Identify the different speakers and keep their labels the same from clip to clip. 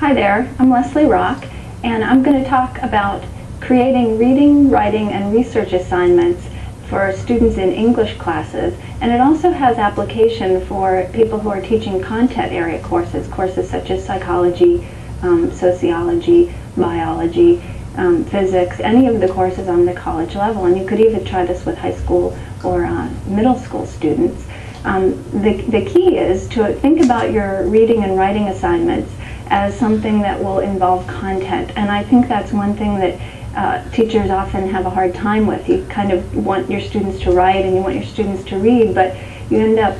Speaker 1: Hi there, I'm Leslie Rock, and I'm going to talk about creating reading, writing, and research assignments for students in English classes, and it also has application for people who are teaching content area courses such as psychology, sociology, biology, physics, any of the courses on the college level, and you could even try this with high school or middle school students. The key is to think about your reading and writing assignments as something that will involve content, and I think that's one thing that teachers often have a hard time with. You kind of want your students to write and you want your students to read, but you end up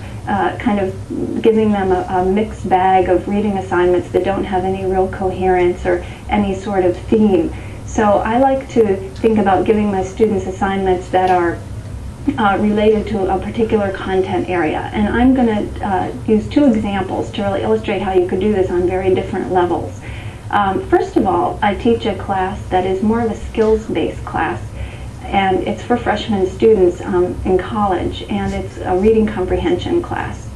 Speaker 1: kind of giving them a mixed bag of reading assignments that don't have any real coherence or any sort of theme. So I like to think about giving my students assignments that are related to a particular content area. And I'm going to use two examples to really illustrate how you could do this on very different levels. First of all, I teach a class that is more of a skills-based class, and it's for freshman students in college, and it's a reading comprehension class,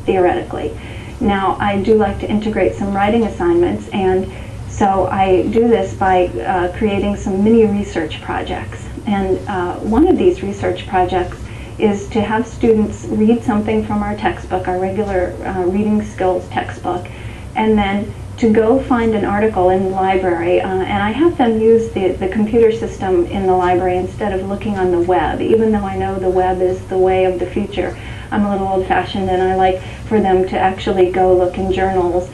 Speaker 1: theoretically. Now, I do like to integrate some writing assignments, and so I do this by creating some mini research projects. And one of these research projects is to have students read something from our textbook, our regular reading skills textbook, and then to go find an article in the library, and I have them use the computer system in the library instead of looking on the web, even though I know the web is the way of the future. I'm a little old-fashioned, and I like for them to actually go look in journals,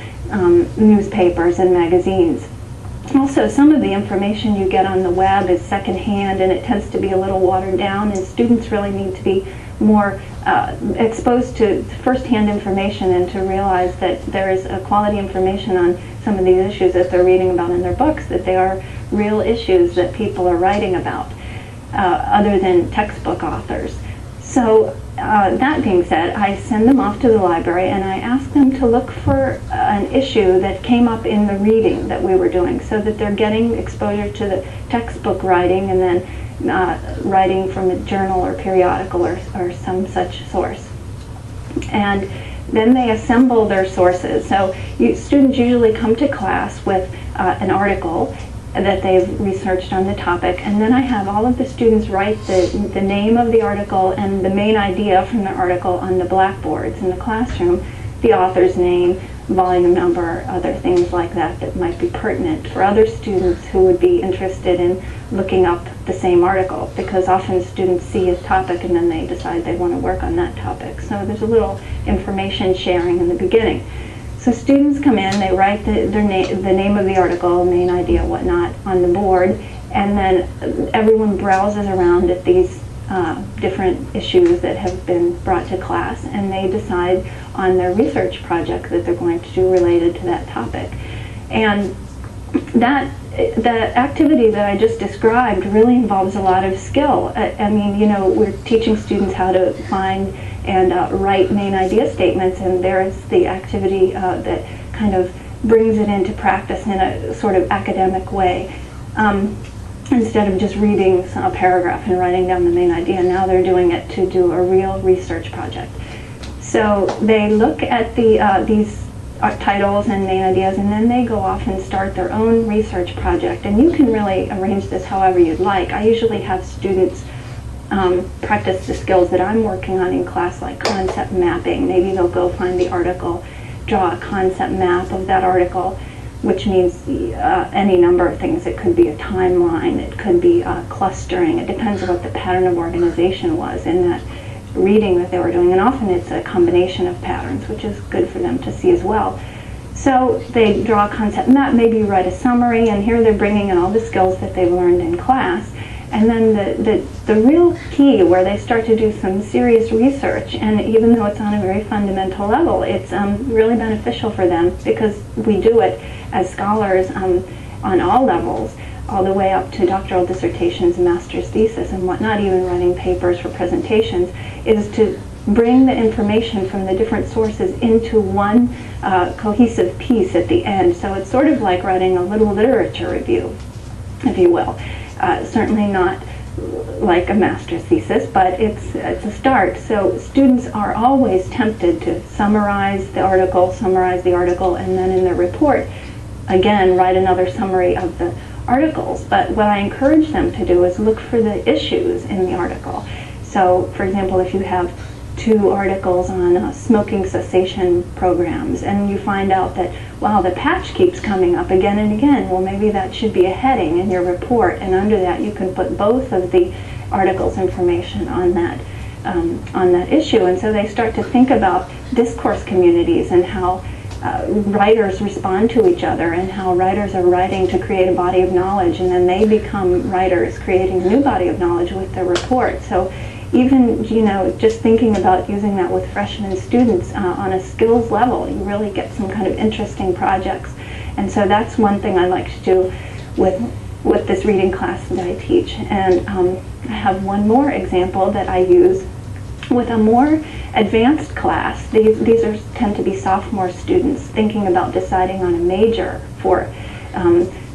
Speaker 1: newspapers, and magazines. Also, some of the information you get on the web is secondhand, and it tends to be a little watered down, and students really need to be more exposed to first-hand information and to realize that there is a quality information on some of these issues that they're reading about in their books, that they are real issues that people are writing about, other than textbook authors. So that being said, I send them off to the library and I ask them to look for an issue that came up in the reading that we were doing, so that they're getting exposure to the textbook writing and then writing from a journal or periodical or some such source. And then they assemble their sources. So students usually come to class with an article that they've researched on the topic, and then I have all of the students write the name of the article and the main idea from the article on the blackboards in the classroom, the author's name, volume number, other things like that that might be pertinent for other students who would be interested in looking up the same article, because often students see a topic and then they decide they want to work on that topic. So there's a little information sharing in the beginning. So students come in, they write the name of the article, main idea, whatnot, on the board, and then everyone browses around at these different issues that have been brought to class, and they decide on their research project that they're going to do related to that topic. And the activity that I just described really involves a lot of skill. I mean, you know, we're teaching students how to find and write main idea statements, and there's the activity that kind of brings it into practice in a sort of academic way. Instead of just reading a paragraph and writing down the main idea, now they're doing it to do a real research project. So they look at these titles and main ideas, and then they go off and start their own research project. And you can really arrange this however you'd like. I usually have students practice the skills that I'm working on in class, like concept mapping. Maybe they'll go find the article, draw a concept map of that article, which means any number of things. It could be a timeline, it could be clustering. It depends on what the pattern of organization was in that reading that they were doing, and often it's a combination of patterns, which is good for them to see as well. So they draw a concept map, maybe write a summary, and here they're bringing in all the skills that they've learned in class. And then the real key where they start to do some serious research, and even though it's on a very fundamental level, it's really beneficial for them, because we do it as scholars on all levels, all the way up to doctoral dissertations, master's thesis, and whatnot, even writing papers for presentations, is to bring the information from the different sources into one cohesive piece at the end. So it's sort of like writing a little literature review, if you will. Certainly not like a master's thesis, but it's a start. So students are always tempted to summarize the article, and then in their report again, write another summary of the articles. But what I encourage them to do is look for the issues in the article. So, for example, if you have 2 articles on smoking cessation programs, and you find out that, wow, the patch keeps coming up again and again, well, maybe that should be a heading in your report, and under that you can put both of the articles' information on that issue. And so they start to think about discourse communities and how writers respond to each other, and how writers are writing to create a body of knowledge, and then they become writers creating a new body of knowledge with their report. So even, just thinking about using that with freshman students on a skills level, you really get some kind of interesting projects. And so that's one thing I like to do with this reading class that I teach. And I have one more example that I use with a more advanced class. These tend to be sophomore students thinking about deciding on a major for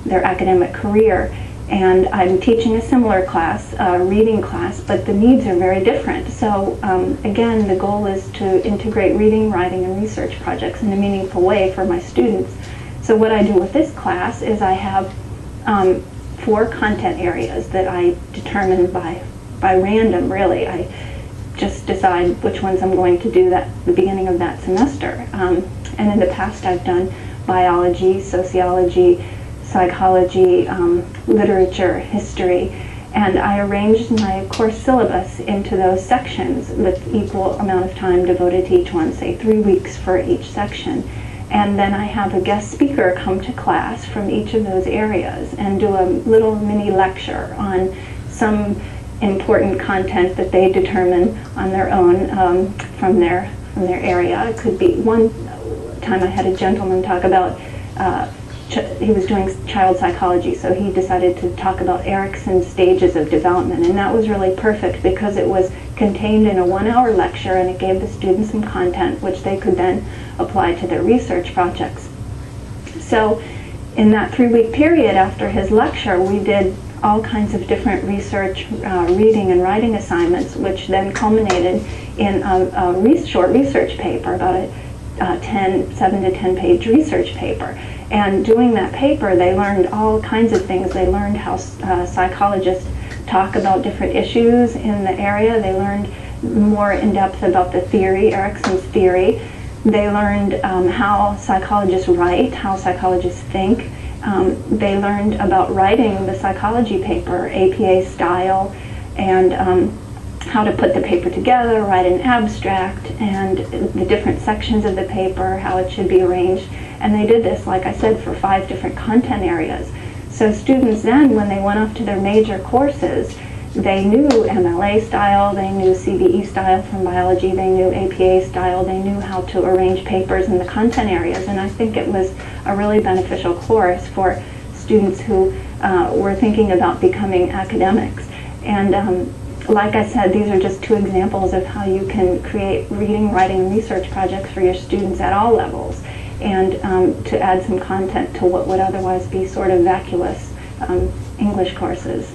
Speaker 1: their academic career. And I'm teaching a similar class, a reading class, but the needs are very different. So again, the goal is to integrate reading, writing, and research projects in a meaningful way for my students. So what I do with this class is I have 4 content areas that I determine by random, really. I just decide which ones I'm going to do at the beginning of that semester. And in the past I've done biology, sociology, psychology, literature, history, and I arranged my course syllabus into those sections with equal amount of time devoted to each one, say 3 weeks for each section. And then I have a guest speaker come to class from each of those areas and do a little mini lecture on some important content that they determine on their own from their area. It could be, one time I had a gentleman talk about he was doing child psychology, so he decided to talk about Erikson's stages of development, and that was really perfect because it was contained in a 1-hour lecture, and it gave the students some content which they could then apply to their research projects. So in that 3-week period after his lecture, we did all kinds of different research, reading and writing assignments, which then culminated in a short research paper, about a 7 to 10 page research paper. And doing that paper, they learned all kinds of things. They learned how psychologists talk about different issues in the area. They learned more in depth about the theory, Erikson's theory. They learned how psychologists write, how psychologists think. They learned about writing the psychology paper, APA style, and how to put the paper together, write an abstract, and the different sections of the paper, how it should be arranged. And they did this, like I said, for 5 different content areas. So students then, when they went off to their major courses, they knew MLA style, they knew CBE style from biology, they knew APA style, they knew how to arrange papers in the content areas. And I think it was a really beneficial course for students who were thinking about becoming academics. And like I said, these are just 2 examples of how you can create reading, writing, and research projects for your students at all levels, and to add some content to what would otherwise be sort of vacuous English courses.